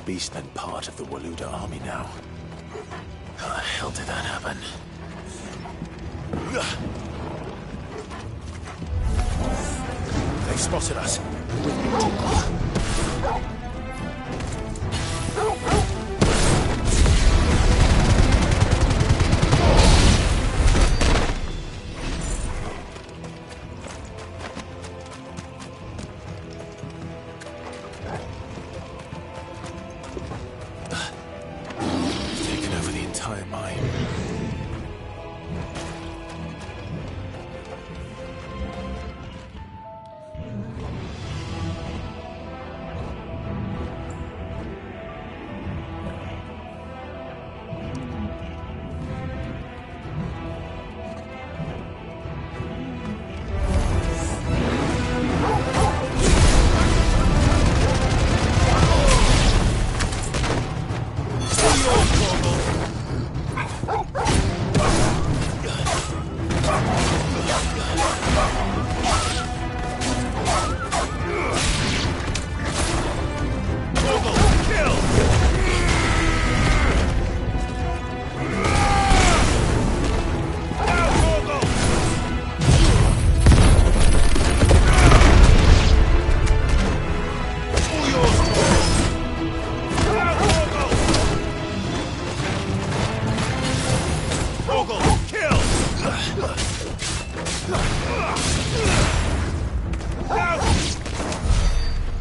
beast then part of the Waluda army now? How the hell did that happen? They've spotted us. Taken over the entire mine.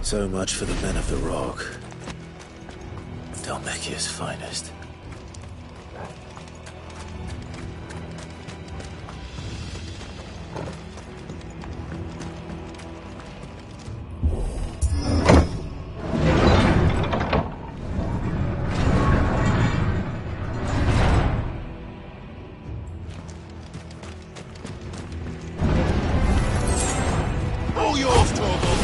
So much for the men of the Rock. Dhalmekia's finest. All yours, Torgal!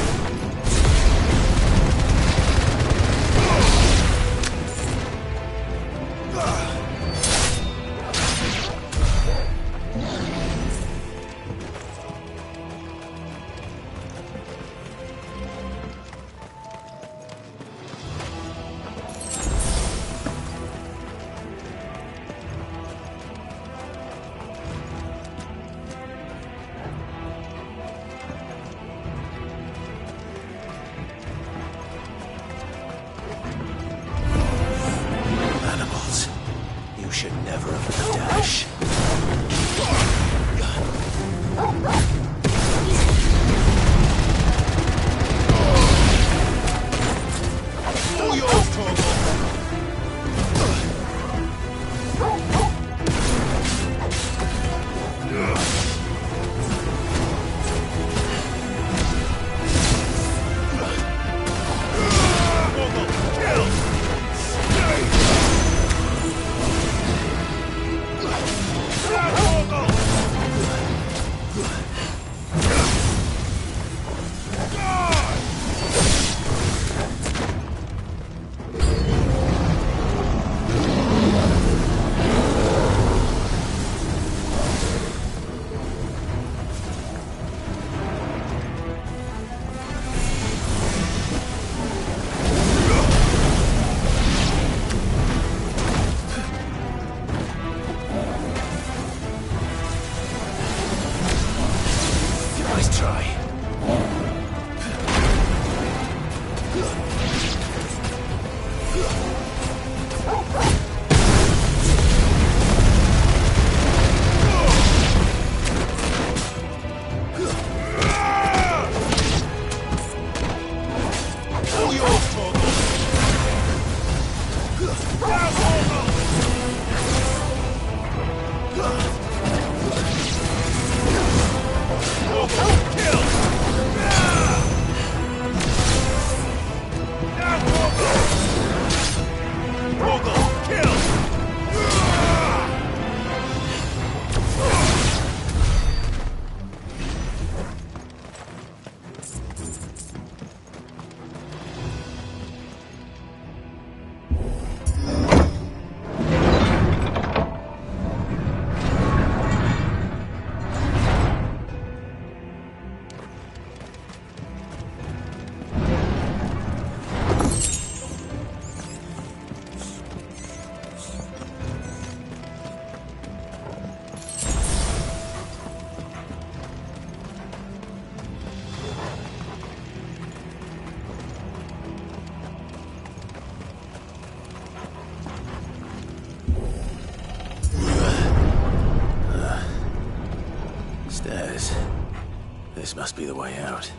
This must be the way out.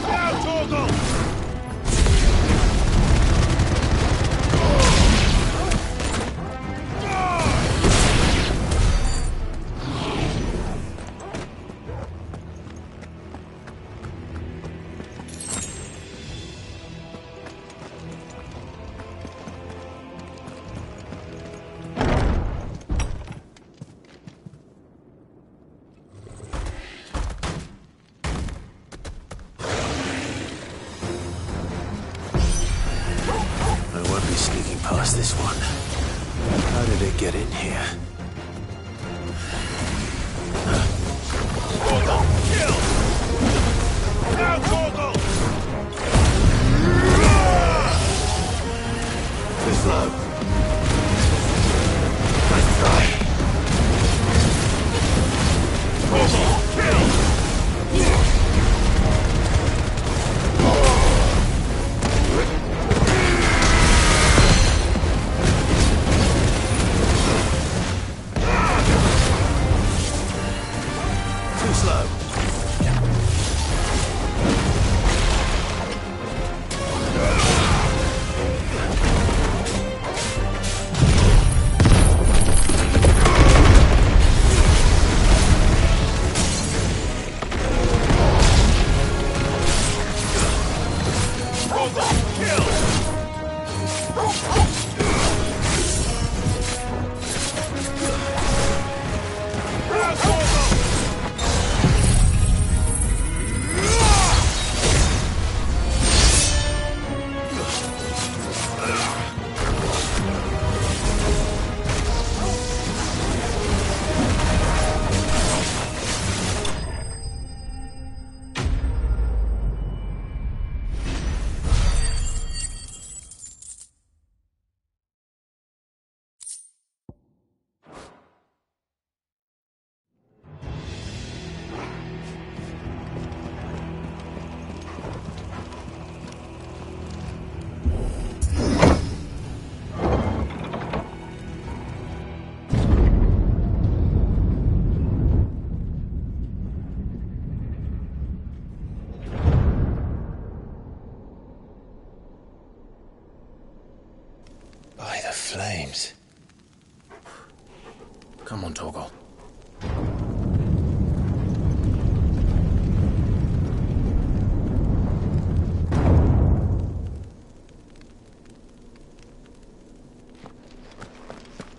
Now, Torgal! Past this one. How did it get in here? Torgal, kill! Now, Torgal! Too slow. Nice try. Torgal, kill! By the flames. Come on, Torgal.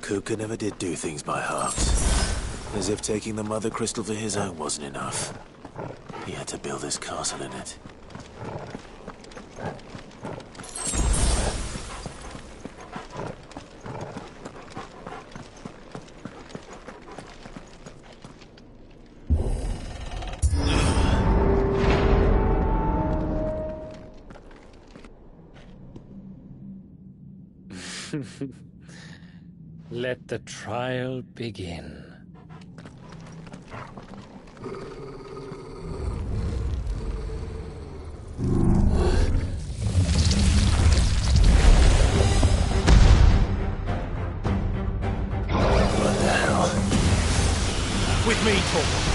Kuka never did do things by halves. As if taking the Mother Crystal for his own wasn't enough. He had to build his castle in it. Let the trial begin. What the hell? With me, Torgal.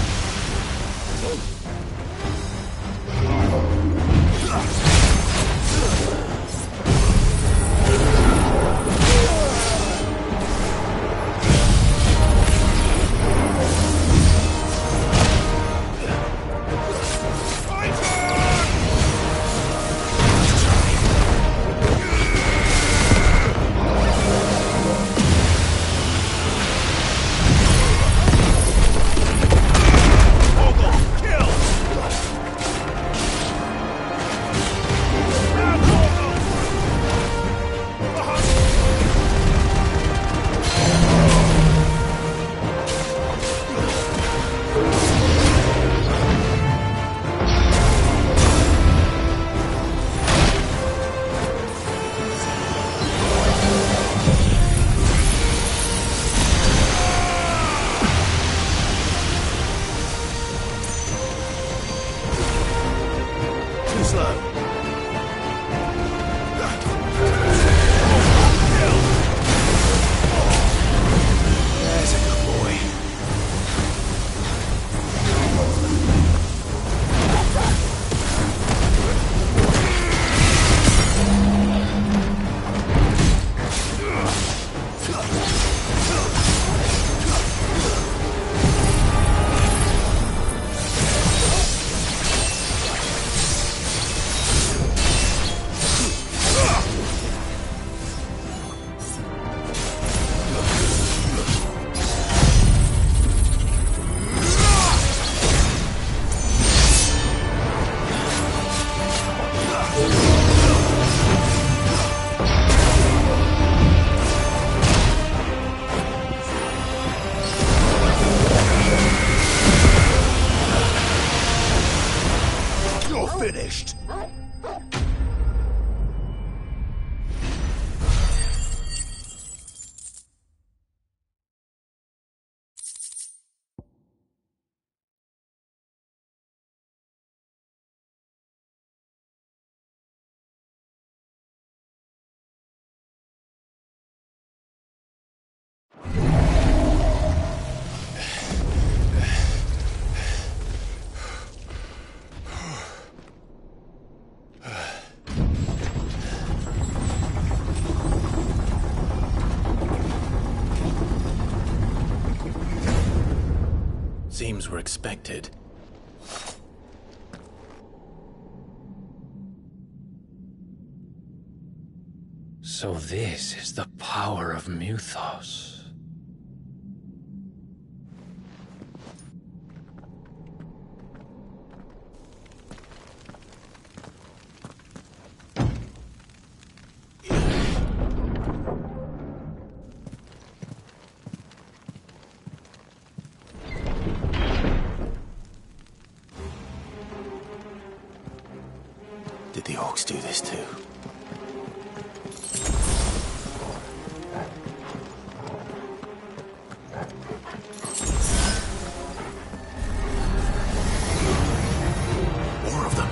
Seems we're expected. So this is the power of Mythos. Did the orcs do this too? More of them.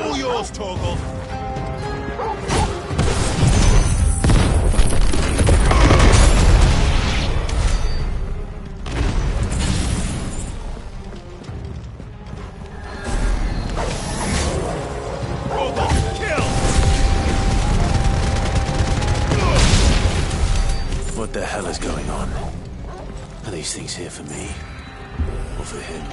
All yours, Torgal. What the hell is going on? Are these things here for me? Or for him?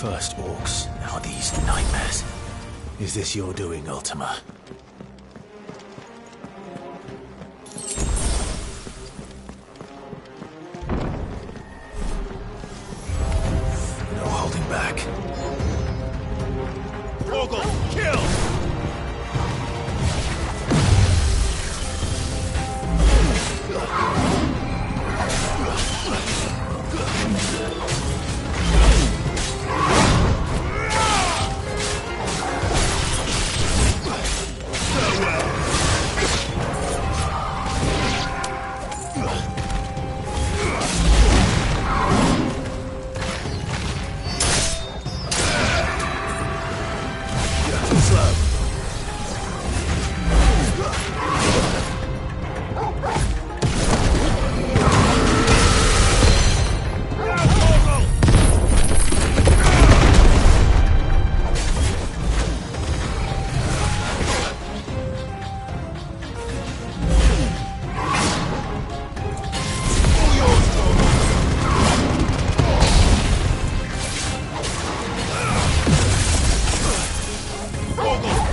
First orcs, now these nightmares. Is this your doing, Ultima? No holding back. Torgal, kill! Torgal!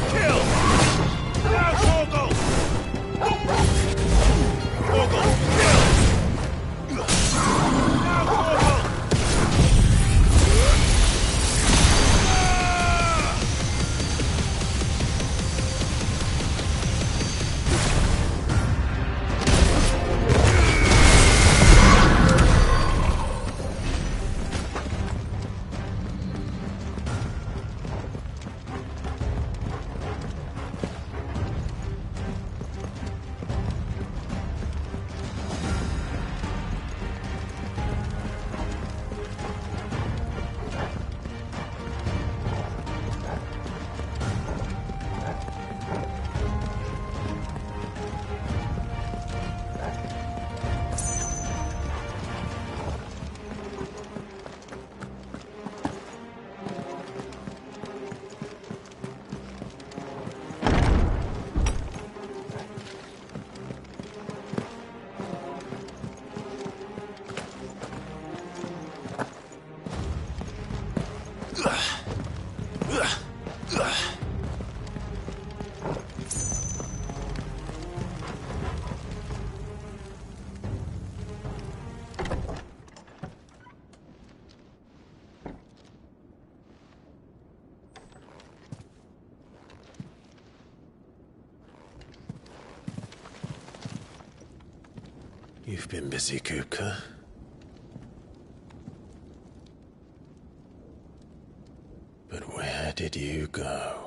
You've been busy, Kupka. But where did you go?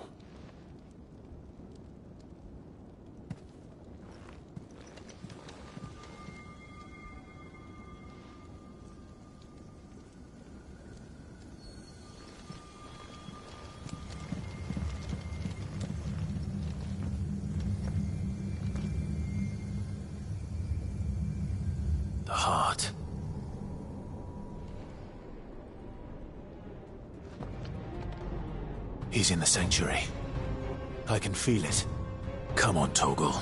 The heart. He's in the sanctuary. I can feel it. Come on, Torgal.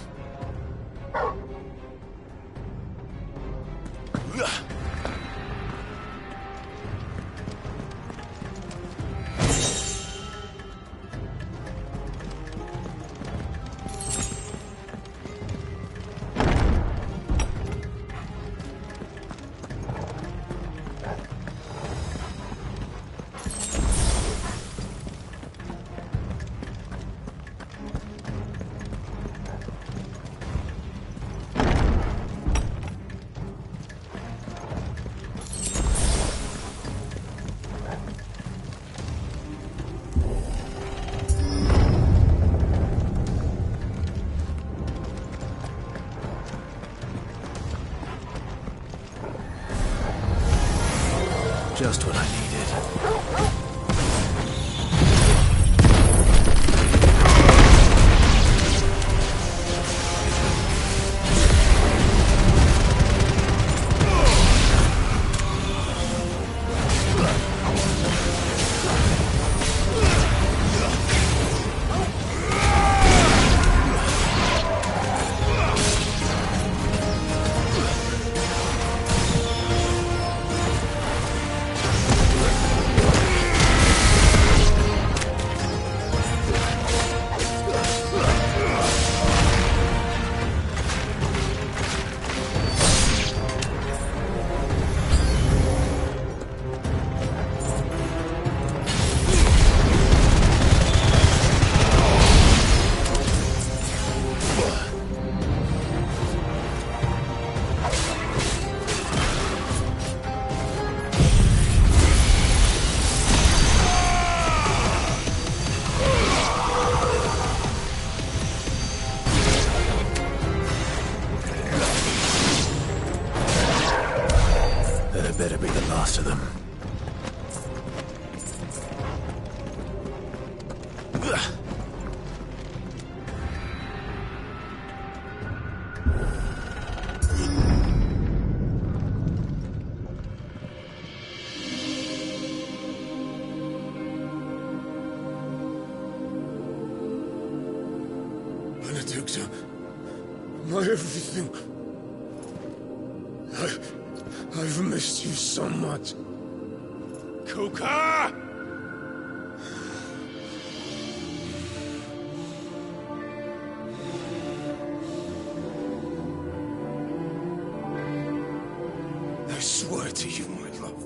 Just what I needed. Better be the last of them. Benedicta, my everything. I've missed you so much. Kuka! I swear to you, my love.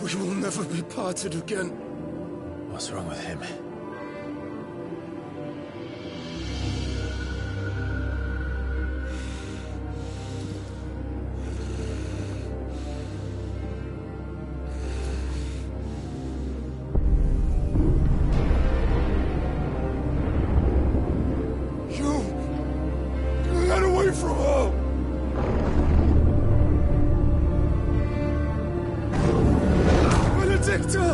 We will never be parted again. What's wrong with him? Get away from her! Benedicta!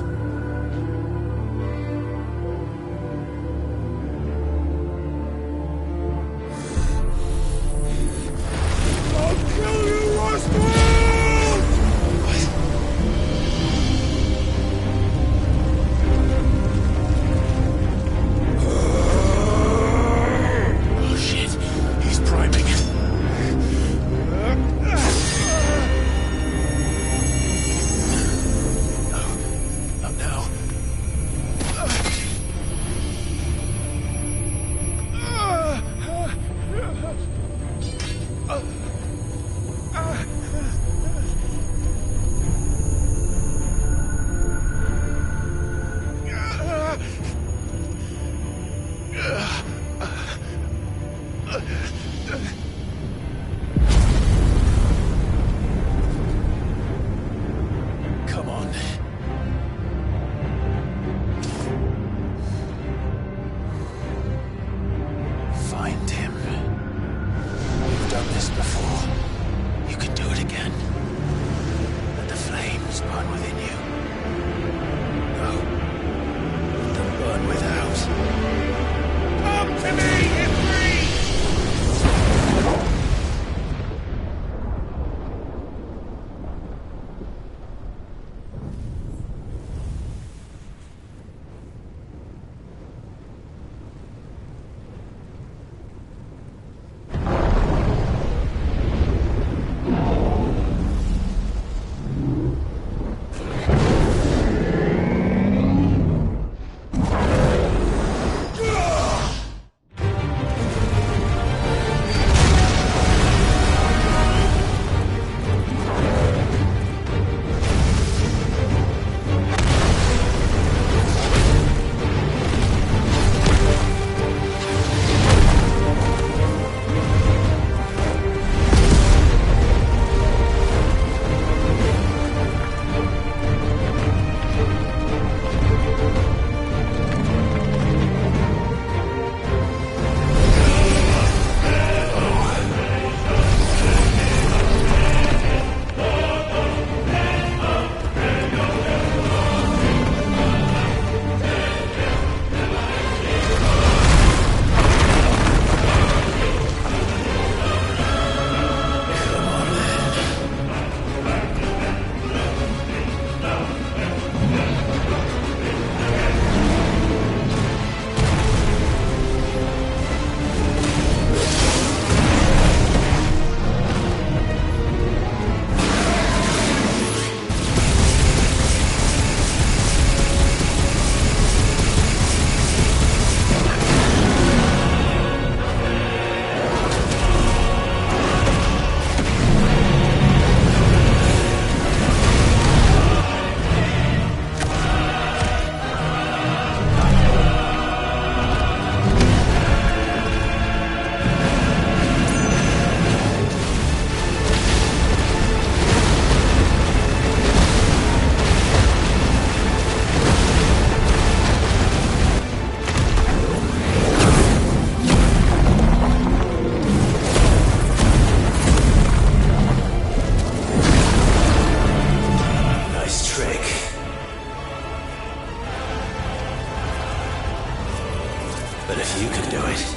But if you can do it,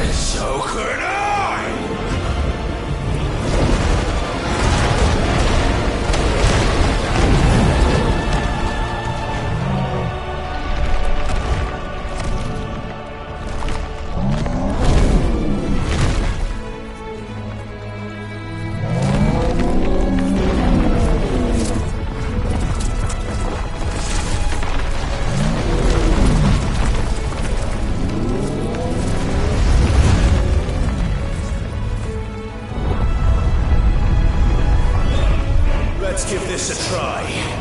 And so could I! Let's give this a try.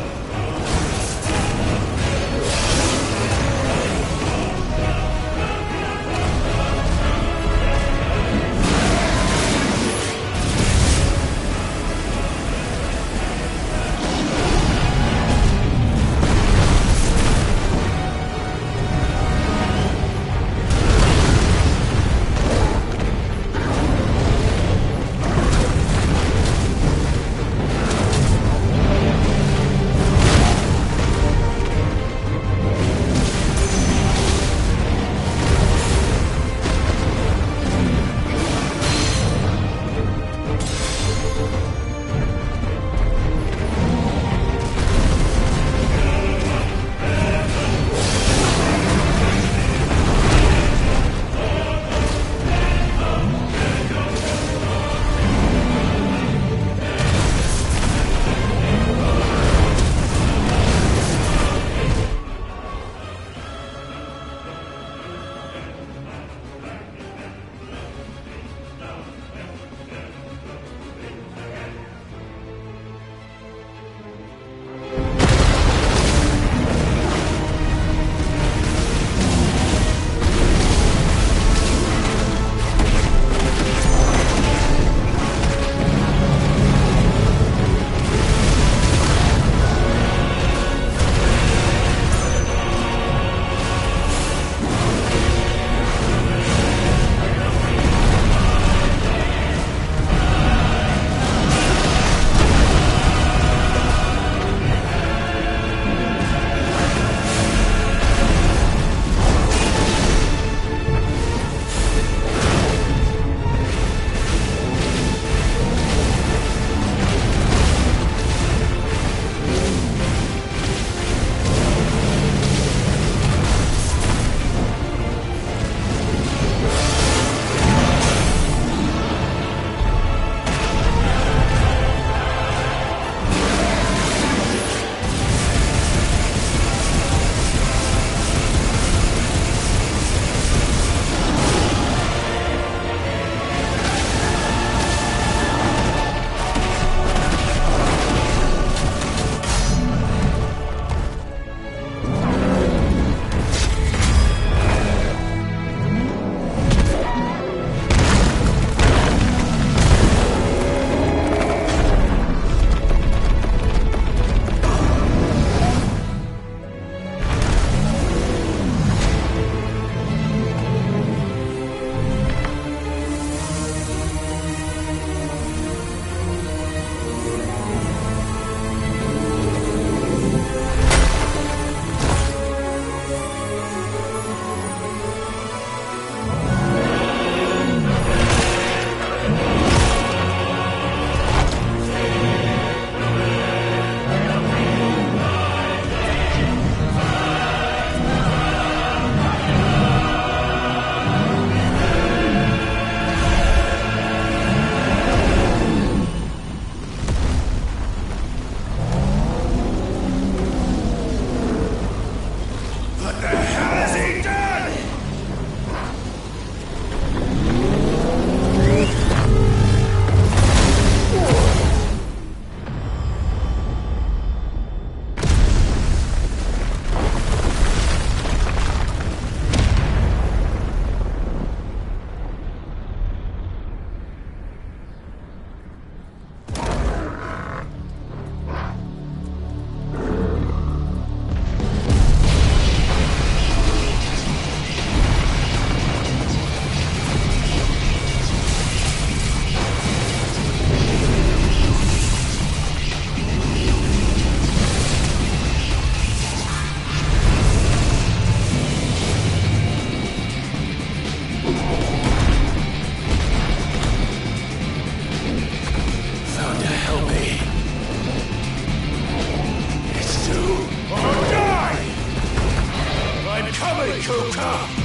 coming, Kuka!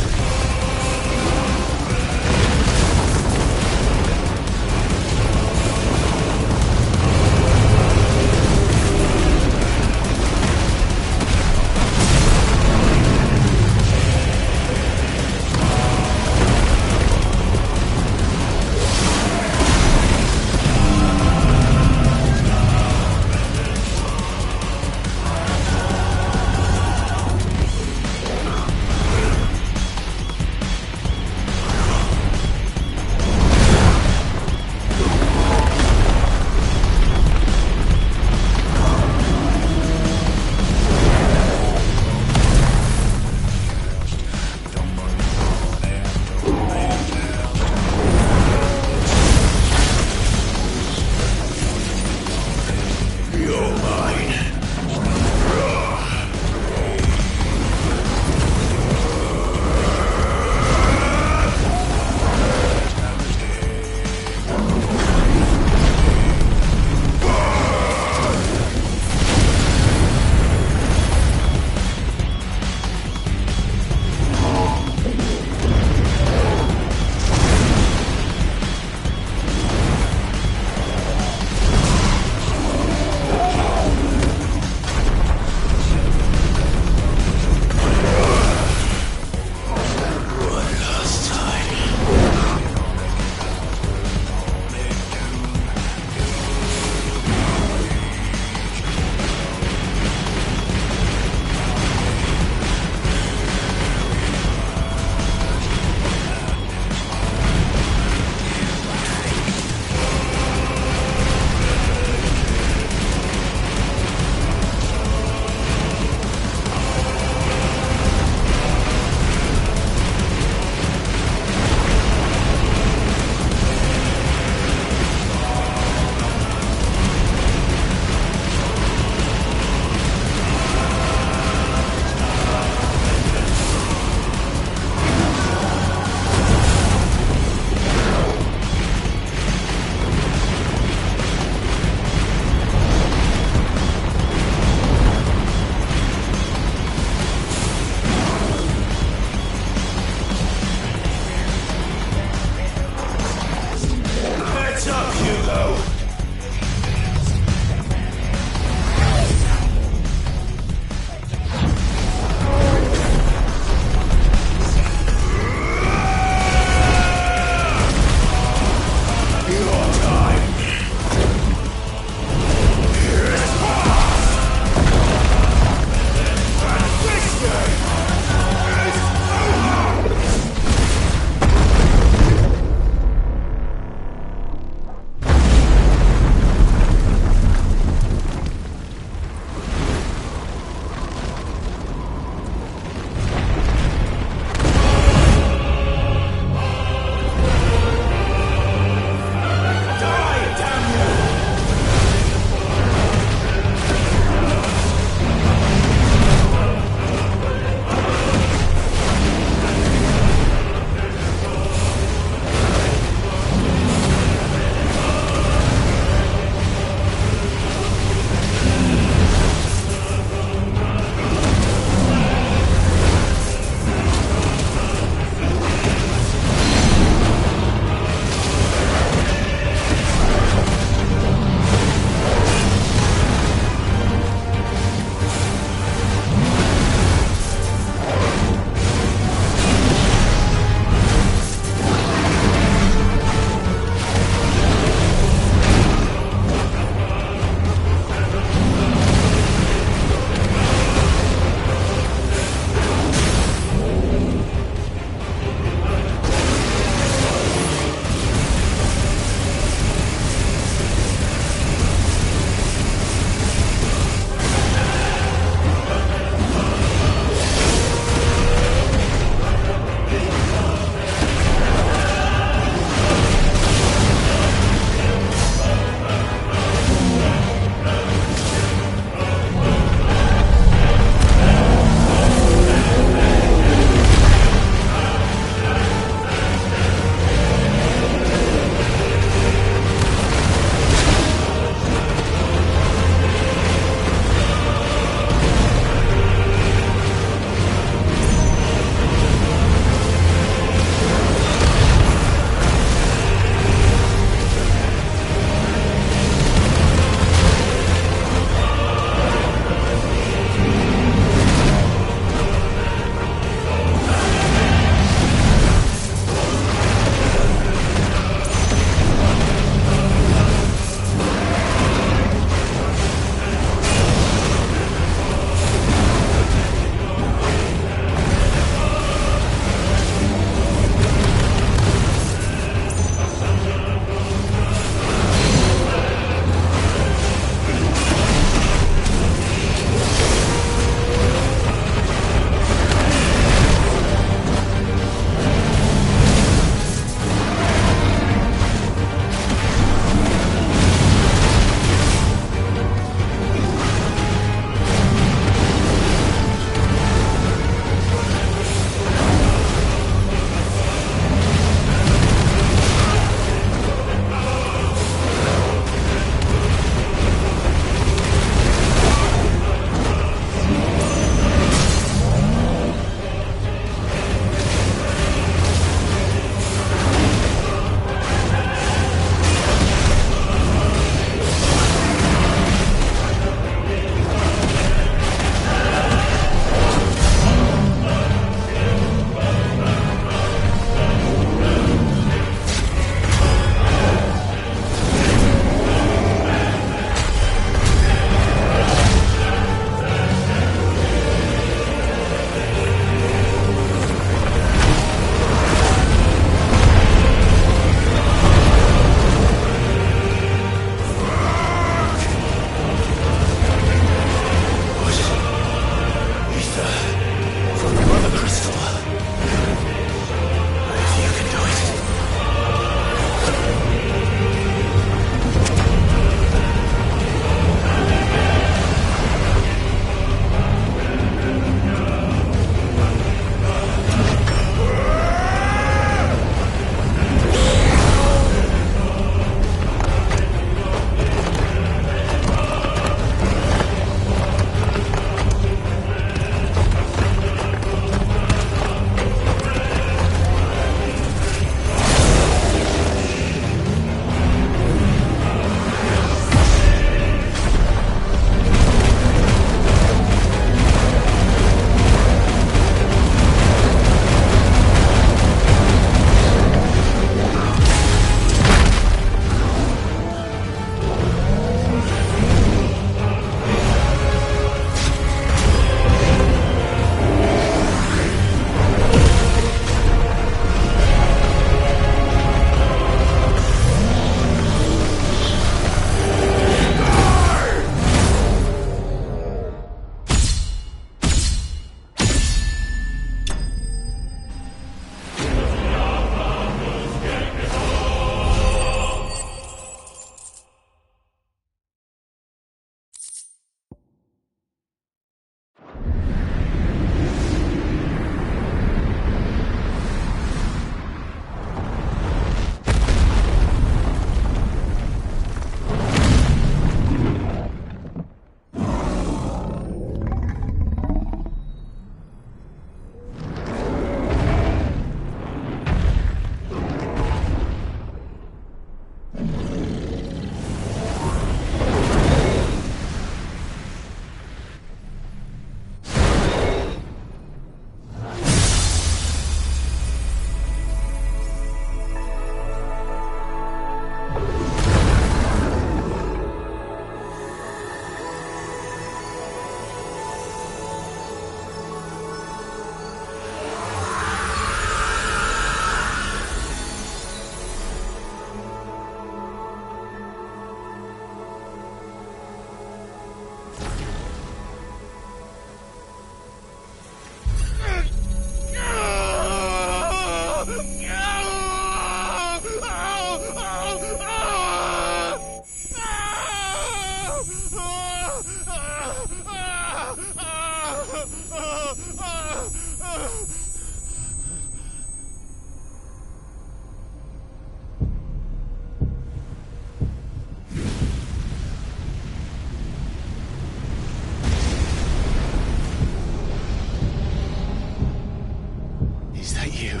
You,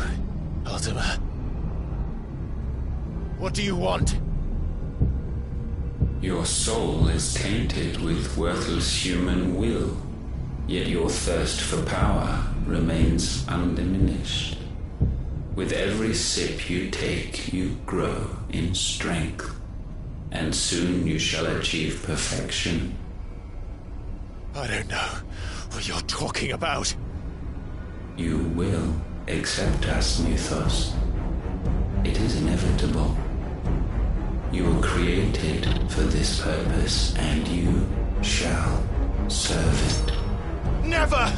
Ultima. What do you want? Your soul is tainted with worthless human will, yet your thirst for power remains undiminished. With every sip you take, you grow in strength, and soon you shall achieve perfection. I don't know what you're talking about. You will accept us, Mythos. It is inevitable. You were created for this purpose, and you shall serve it. Never!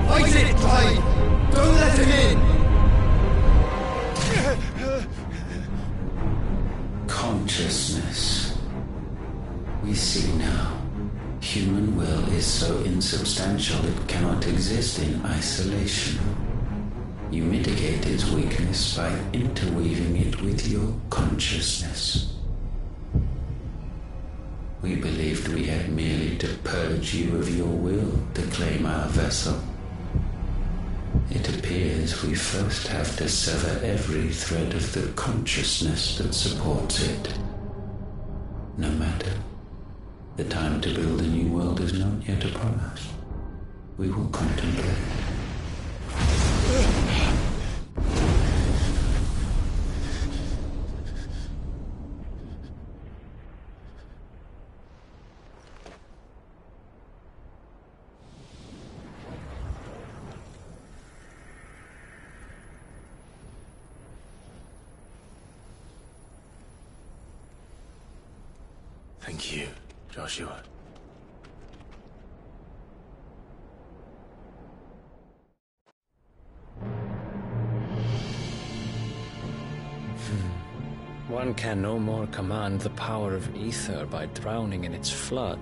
Fight it, Clyde! Don't let him in! Consciousness. We see now. Human will is so insubstantial it cannot exist in isolation. You mitigate its weakness by interweaving it with your consciousness. We believed we had merely to purge you of your will to claim our vessel. It appears we first have to sever every thread of the consciousness that supports it. No matter. The time to build a new world is not yet upon us. We will contemplate. Thank you, Joshua. One can no more command the power of ether by drowning in its flood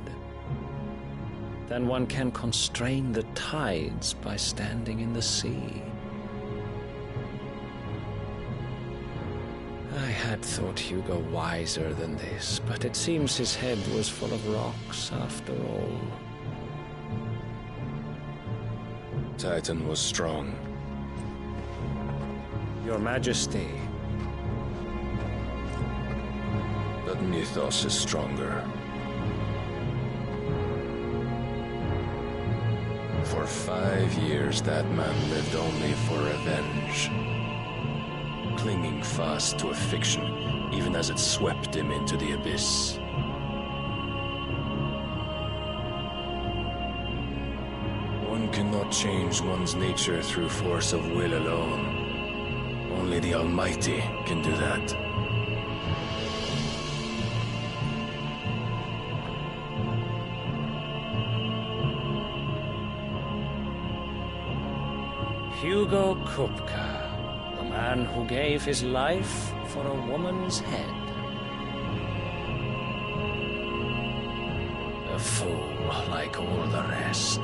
than one can constrain the tides by standing in the sea. I had thought Hugo wiser than this, but it seems his head was full of rocks after all. Titan was strong. Your Majesty. But Mythos is stronger. For 5 years, that man lived only for revenge. Clinging fast to a fiction, even as it swept him into the abyss. One cannot change one's nature through force of will alone. Only the Almighty can do that. Hugo Kupka, the man who gave his life for a woman's head. A fool like all the rest.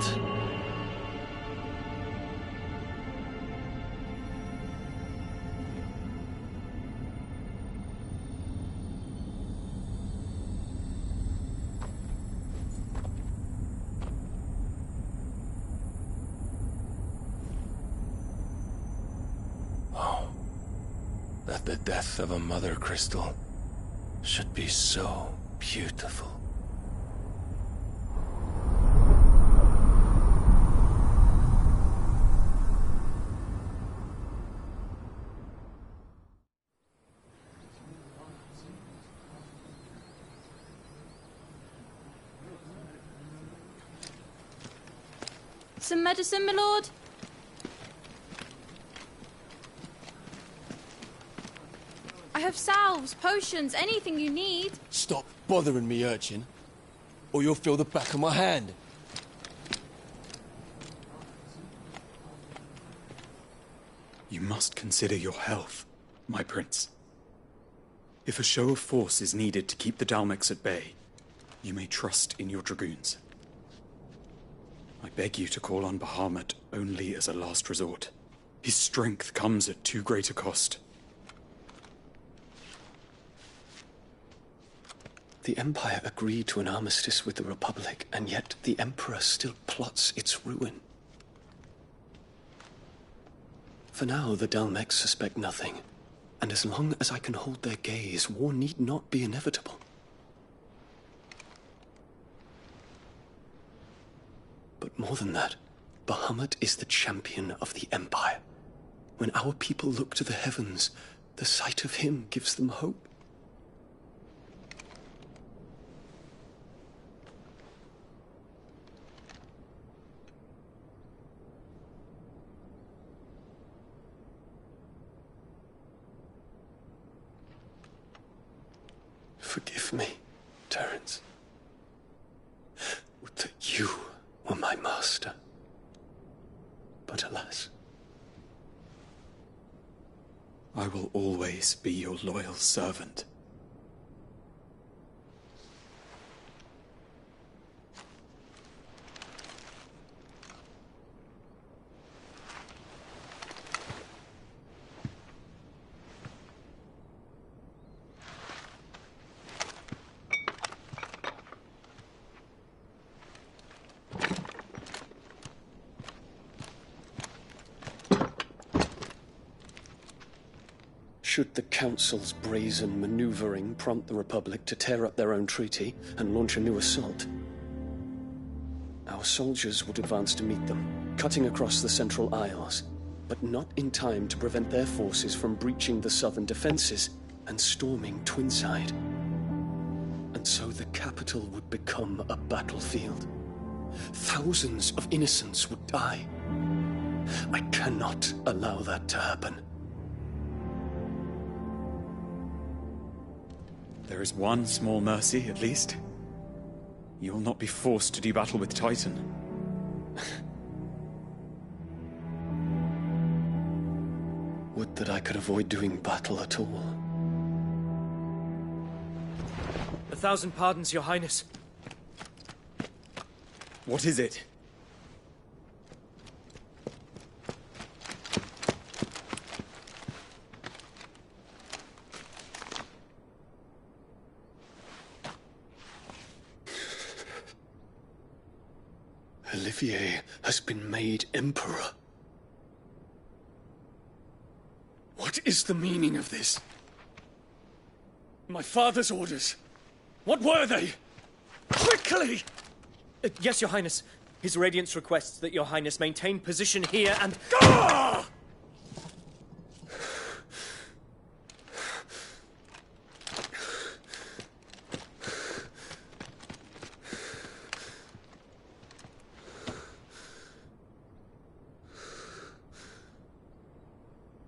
That the death of a mother crystal should be so beautiful. Some medicine, my lord? I have salves, potions, anything you need. Stop bothering me, urchin, or you'll feel the back of my hand. You must consider your health, my prince. If a show of force is needed to keep the Dalmex at bay, you may trust in your dragoons. I beg you to call on Bahamut only as a last resort. His strength comes at too great a cost. The Empire agreed to an armistice with the Republic, and yet the Emperor still plots its ruin. For now, the Dalmex suspect nothing, and as long as I can hold their gaze, war need not be inevitable. But more than that, Bahamut is the champion of the Empire. When our people look to the heavens, the sight of him gives them hope. Forgive me, Terence. Would that you were my master. But alas. I will always be your loyal servant. Should the Council's brazen maneuvering prompt the Republic to tear up their own treaty and launch a new assault, our soldiers would advance to meet them, cutting across the Central Isles, but not in time to prevent their forces from breaching the southern defenses and storming Twinside. And so the capital would become a battlefield. Thousands of innocents would die. I cannot allow that to happen. There is one small mercy, at least. You will not be forced to do battle with Titan. Would that I could avoid doing battle at all. 1,000 pardons, Your Highness. What is it? Olivier has been made Emperor. What is the meaning of this? My father's orders. What were they? Quickly! Yes, Your Highness. His Radiance requests that Your Highness maintain position here and... Ah!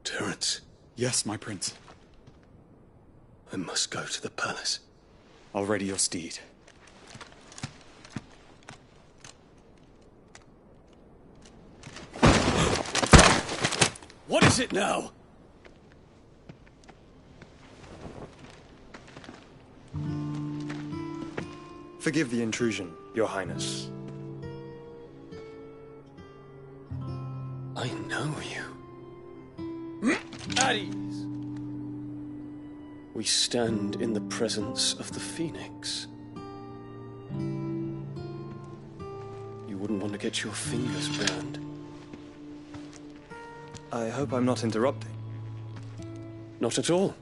Terence. Yes, my prince. I must go to the palace. I'll ready your steed. What is it now? Forgive the intrusion, Your Highness. I know you. At ease. We stand in the presence of the Phoenix. You wouldn't want to get your fingers burned. I hope I'm not interrupting. Not at all.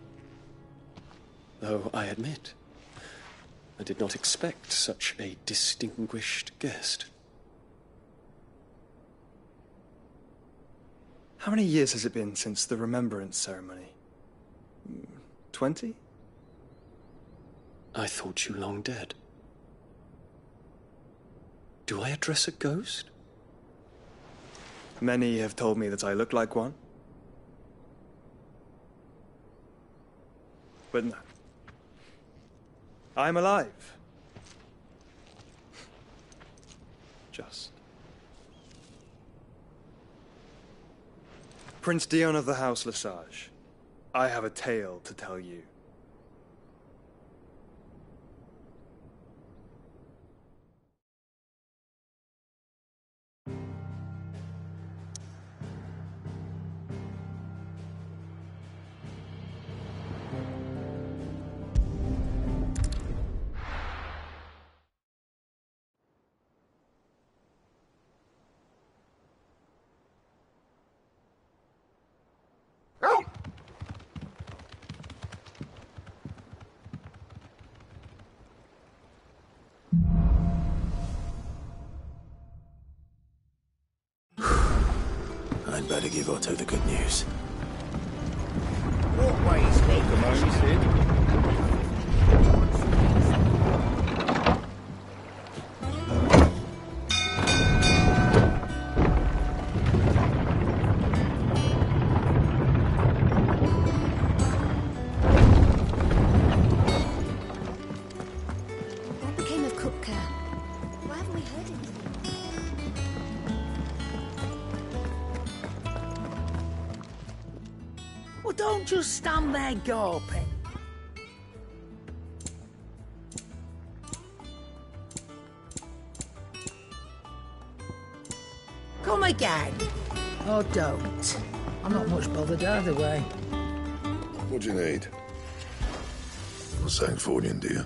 Though I admit, I did not expect such a distinguished guest. How many years has it been since the Remembrance ceremony? 20? I thought you long dead. Do I address a ghost? Many have told me that I look like one. But no. I'm alive. Just. Prince Dion of the House Lesage, I have a tale to tell you. I'd better give Otto the good news. What ways, welcome home, Sid. What became of Kupka? Why haven't we heard anything? Well, don't just stand there gawping. Come again. Or don't. I'm not much bothered either way. What do you need? Not saying Fornian, do you?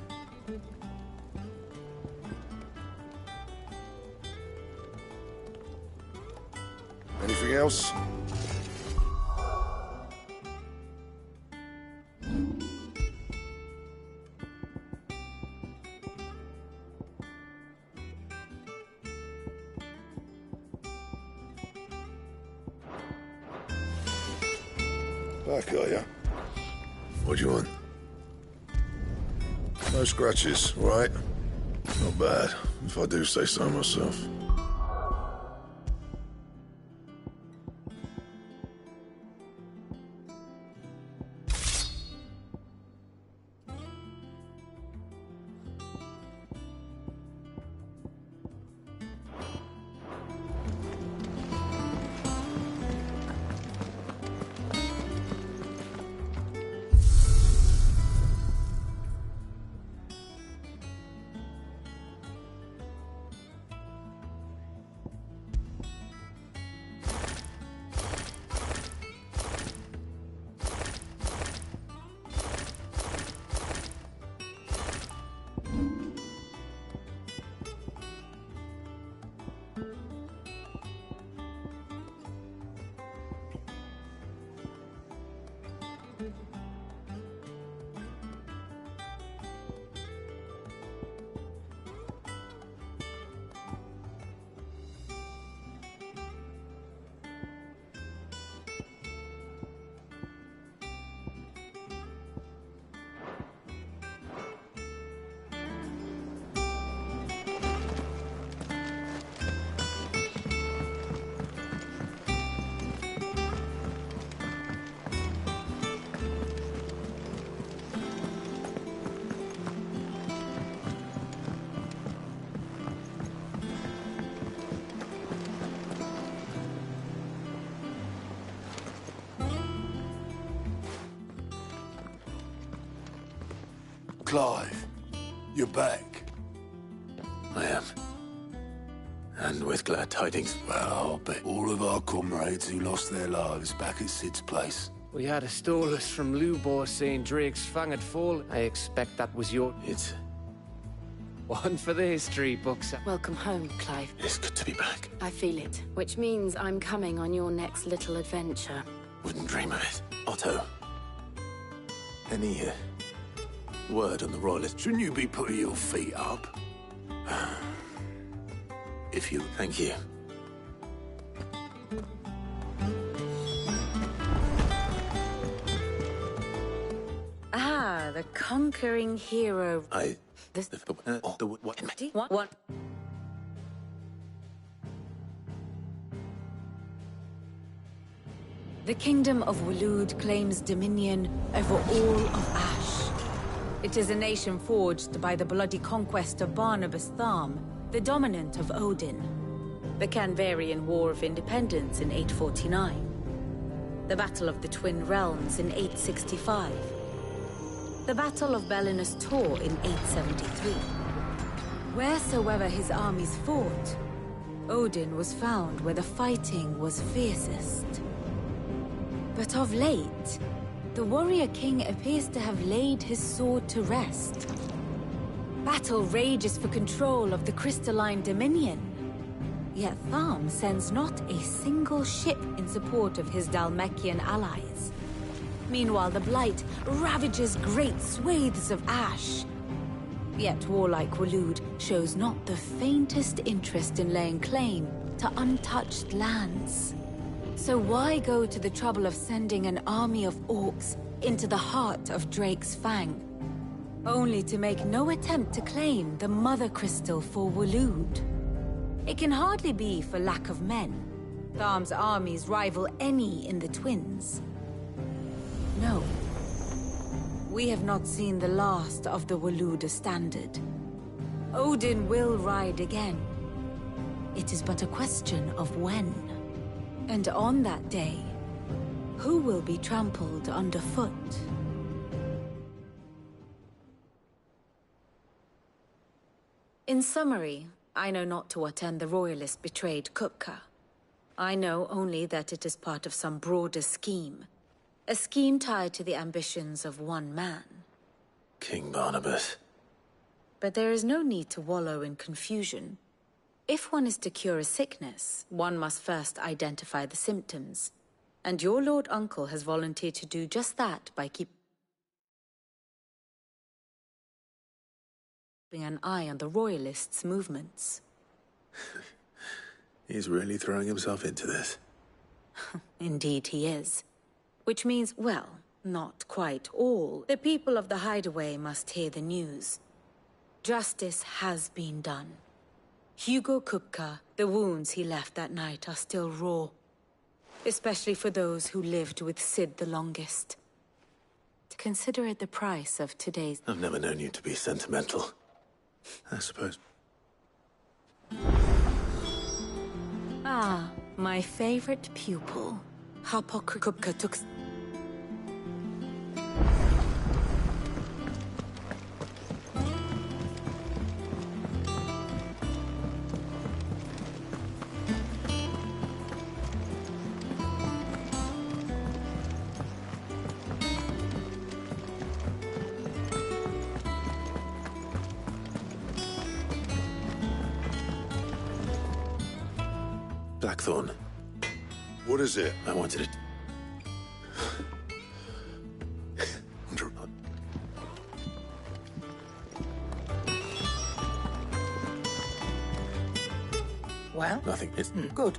Anything else? Back, are you? What do you want? No scratches, all right? Not bad, if I do say so myself. Clive, you're back. I am. And with glad tidings. Well, I'll bet all of our comrades who lost their lives back at Sid's place. We had a stolus from Lubor saying Drake's fang had fall. I expect that was your... It's... one for the history books. Welcome home, Clive. It's good to be back. I feel it. Which means I'm coming on your next little adventure. Wouldn't dream of it. Otto. Any, word on the royalist? Shouldn't you be putting your feet up? If you... Thank you. Ah, the conquering hero. This... What? What? The kingdom of Waloed claims dominion over all of Ash. It is a nation forged by the bloody conquest of Barnabas Tharm, the dominant of Odin. The Canvarian War of Independence in 849. The Battle of the Twin Realms in 865. The Battle of Belinus Tor in 873. Wheresoever his armies fought, Odin was found where the fighting was fiercest. But of late, the warrior king appears to have laid his sword to rest. Battle rages for control of the crystalline dominion. Yet Tharm sends not a single ship in support of his Dhalmekian allies. Meanwhile, the Blight ravages great swathes of Ash. Yet warlike Waloed shows not the faintest interest in laying claim to untouched lands. So why go to the trouble of sending an army of orcs into the heart of Drake's Fang, only to make no attempt to claim the Mother Crystal for Waloed? It can hardly be for lack of men. Tharm's armies rival any in the Twins. No. We have not seen the last of the Waloed standard. Odin will ride again. It is but a question of when. And on that day, who will be trampled underfoot? In summary, I know not to what end the Royalists betrayed Kupka. I know only that it is part of some broader scheme. A scheme tied to the ambitions of one man. King Barnabas. But there is no need to wallow in confusion. If one is to cure a sickness, one must first identify the symptoms. And your Lord Uncle has volunteered to do just that by keeping an eye on the Royalists' movements. He's really throwing himself into this. Indeed he is. Which means, well, not quite all. The people of the Hideaway must hear the news. Justice has been done. Hugo Kupka, the wounds he left that night are still raw. Especially for those who lived with Sid the longest. Consider it the price of today's... I've never known you to be sentimental. I suppose. Ah, my favorite pupil. Kupka took... Blackthorn. What is it? I wanted it. Well? Nothing. It's good.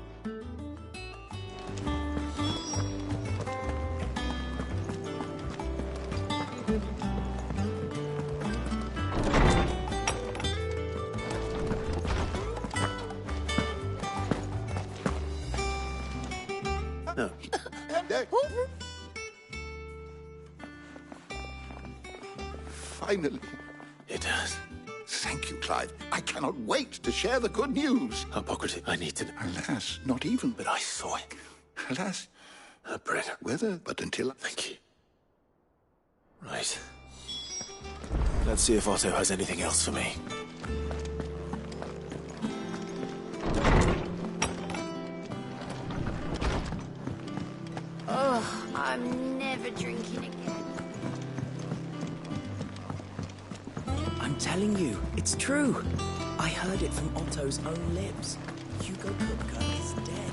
No. Finally. It has. Thank you, Clive. I cannot wait to share the good news. Hippocrates, I need to... Alas, not even. But I saw it. Alas. Bread. Whether, but until... Thank you. Right. Let's see if Otto has anything else for me. Oh, I'm never drinking again. I'm telling you, it's true. I heard it from Otto's own lips. Hugo Kupka is dead.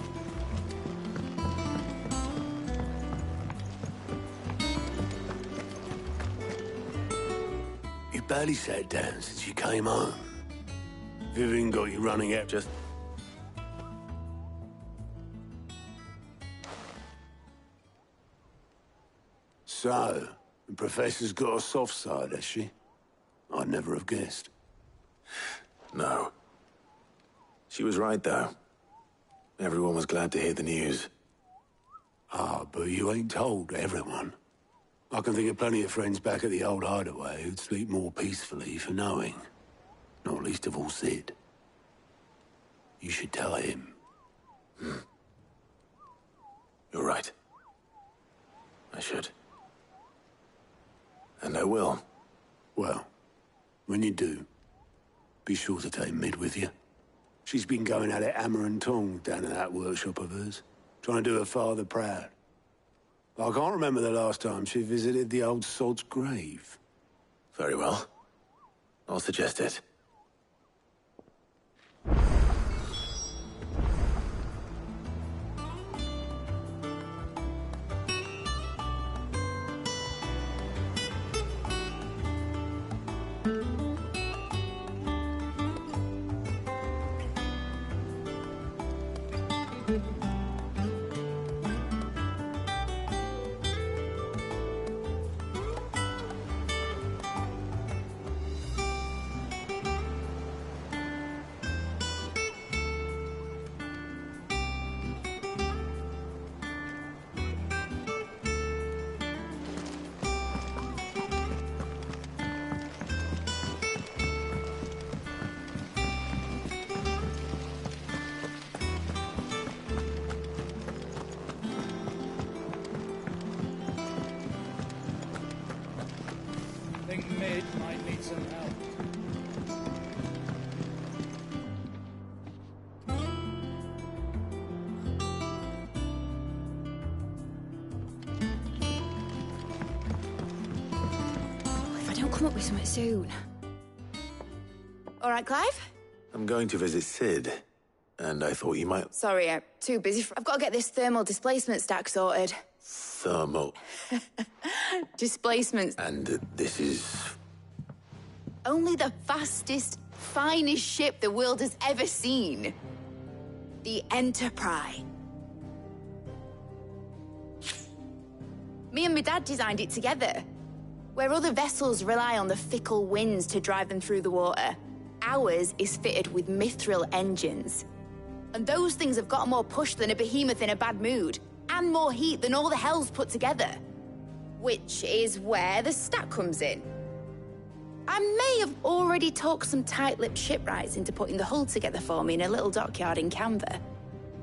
You barely sat down since you came home. Vivian got you running out just... So, the Professor's got a soft side, has she? I'd never have guessed. No. She was right, though. Everyone was glad to hear the news. Ah, but you ain't told everyone. I can think of plenty of friends back at the old hideaway who'd sleep more peacefully for knowing. Not least of all Sid. You should tell him. You're right. I should. And I will. Well, when you do, be sure to take Mid with you. She's been going at it hammer and tong down in that workshop of hers, trying to do her father proud. I can't remember the last time she visited the old sod's grave. Very well. I'll suggest it. Sid might need some help. If I don't come up with something soon. All right, Clive? I'm going to visit Sid, and I thought you might... Sorry, I'm too busy. I've got to get this thermal displacement stack sorted. Thermal. Displacements. And this is... Only the fastest, finest ship the world has ever seen. The Enterprise. Me and my dad designed it together. Where other vessels rely on the fickle winds to drive them through the water, ours is fitted with mithril engines. And those things have got more push than a behemoth in a bad mood, and more heat than all the hells put together. Which is where the stack comes in. I may have already talked some tight-lipped shipwrights into putting the hull together for me in a little dockyard in Canva.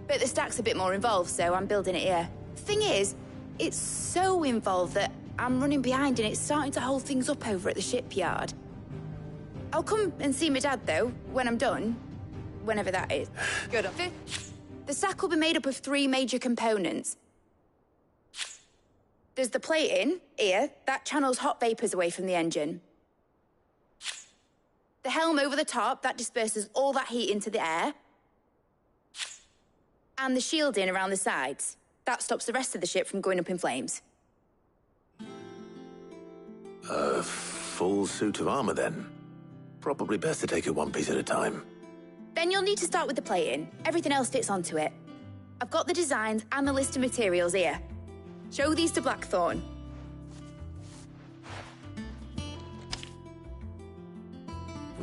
But the stack's a bit more involved, so I'm building it here. Thing is, it's so involved that I'm running behind and it's starting to hold things up over at the shipyard. I'll come and see my dad, though, when I'm done. Whenever that is. Good. The stack will be made up of 3 major components. There's the plating, here, that channels hot vapors away from the engine. The helm over the top, that disperses all that heat into the air. And the shielding around the sides. That stops the rest of the ship from going up in flames. A full suit of armor, then. Probably best to take it one piece at a time. Then you'll need to start with the plating. Everything else fits onto it. I've got the designs and the list of materials here. Show these to Blackthorn.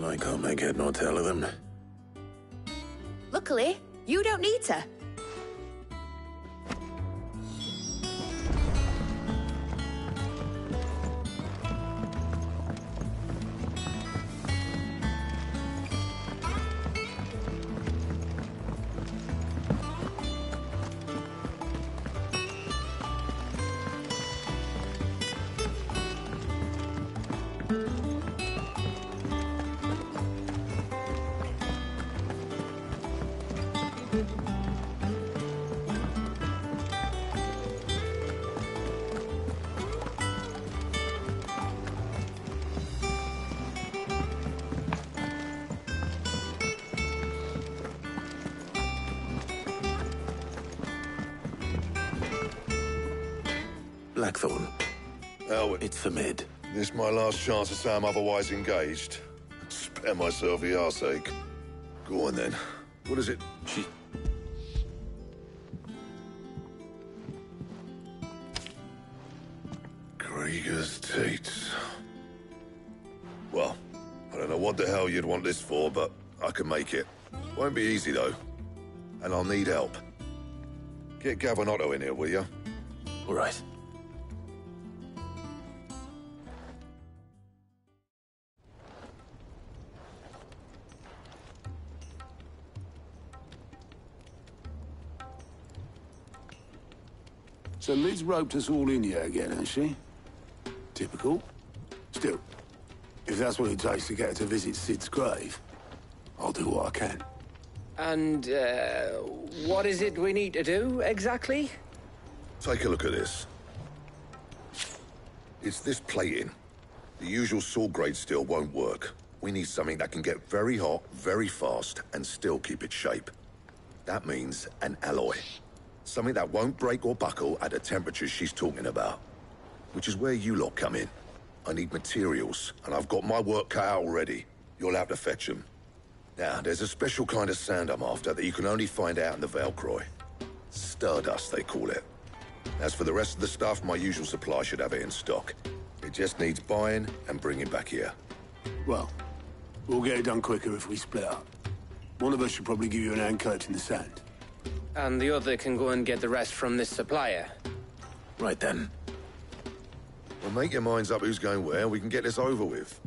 I can't make head nor tail of them. Luckily, you don't need to. Blackthorn. Howard. It's for mid. This my last chance to say I'm otherwise engaged. Spare myself the arseache. Go on then. What is it? Krieger's teats. Well, I don't know what the hell you'd want this for, but I can make it. Won't be easy, though. And I'll need help. Get Gavin Otto in here, will you? All right. So Lid's roped us all in here again, has she? Typical. Still, if that's what it takes to get her to visit Sid's grave, I'll do what I can. And, what is it we need to do, exactly? Take a look at this. It's this plating. The usual sword-grade steel won't work. We need something that can get very hot, very fast, and still keep its shape. That means an alloy. Something that won't break or buckle at the temperatures she's talking about. Which is where you lot come in. I need materials, and I've got my work cut out already. You'll have to fetch them. Now, there's a special kind of sand I'm after that you can only find out in the Valcroy. Stardust, they call it. As for the rest of the stuff, my usual supply should have it in stock. It just needs buying and bringing back here. Well, we'll get it done quicker if we split up. One of us should probably give you an hand coat in the sand. And the other can go and get the rest from this supplier. Right then. Well, make your minds up who's going where, we can get this over with.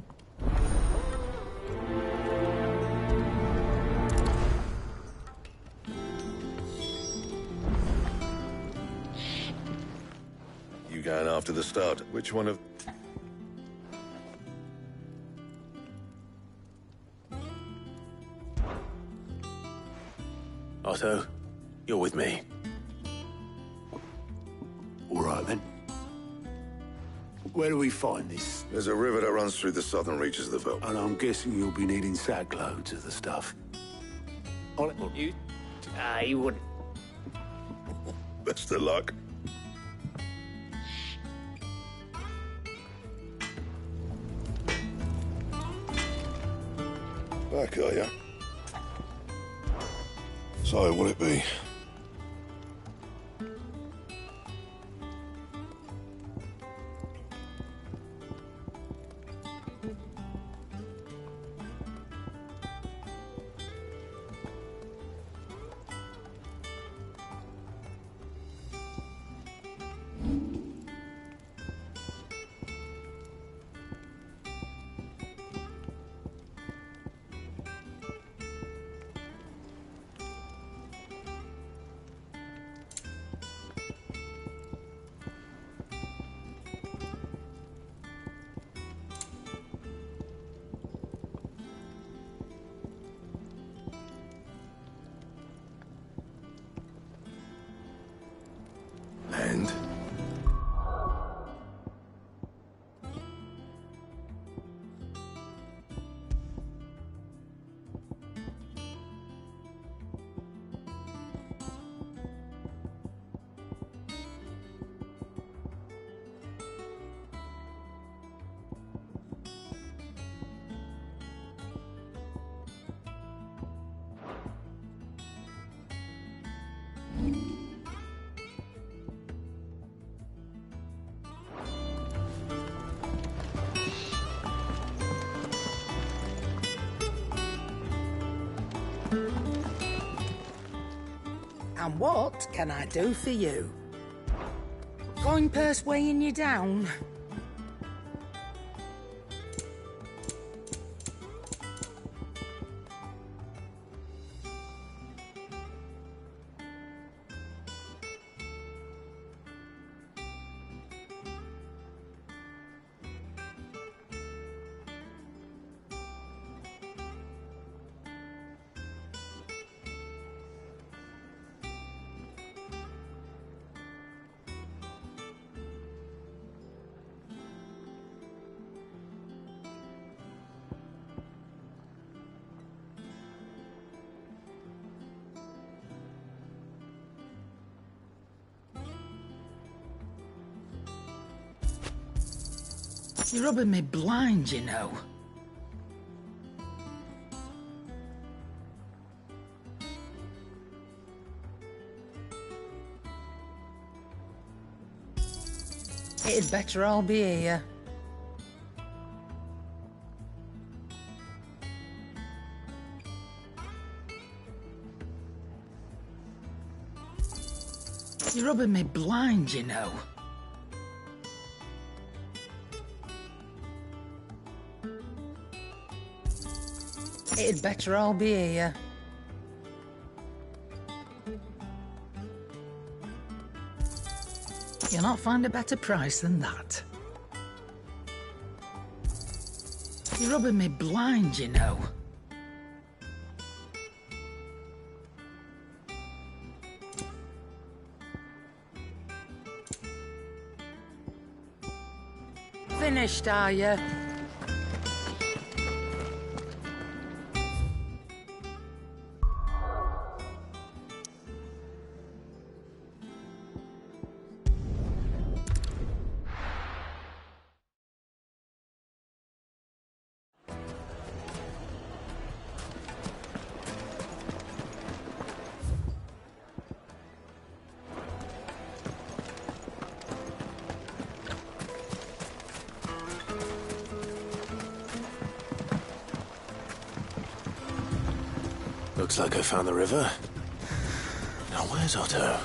You going after the stud? Which one of... Otto, you're with me. All right, then. Where do we find this? There's a river that runs through the southern reaches of the Veldt. And I'm guessing you'll be needing sackloads of the stuff. You wouldn't. Best of luck. Back, are ya? So, what'll it be? And? And what can I do for you? Coin purse weighing you down? You're rubbing me blind, you know. It'd better all be here. You're rubbing me blind, you know. It'd better all be here. You'll not find a better price than that. You're rubbing me blind, you know. Finished, are you? Looks like I found the river. Now where's Otto?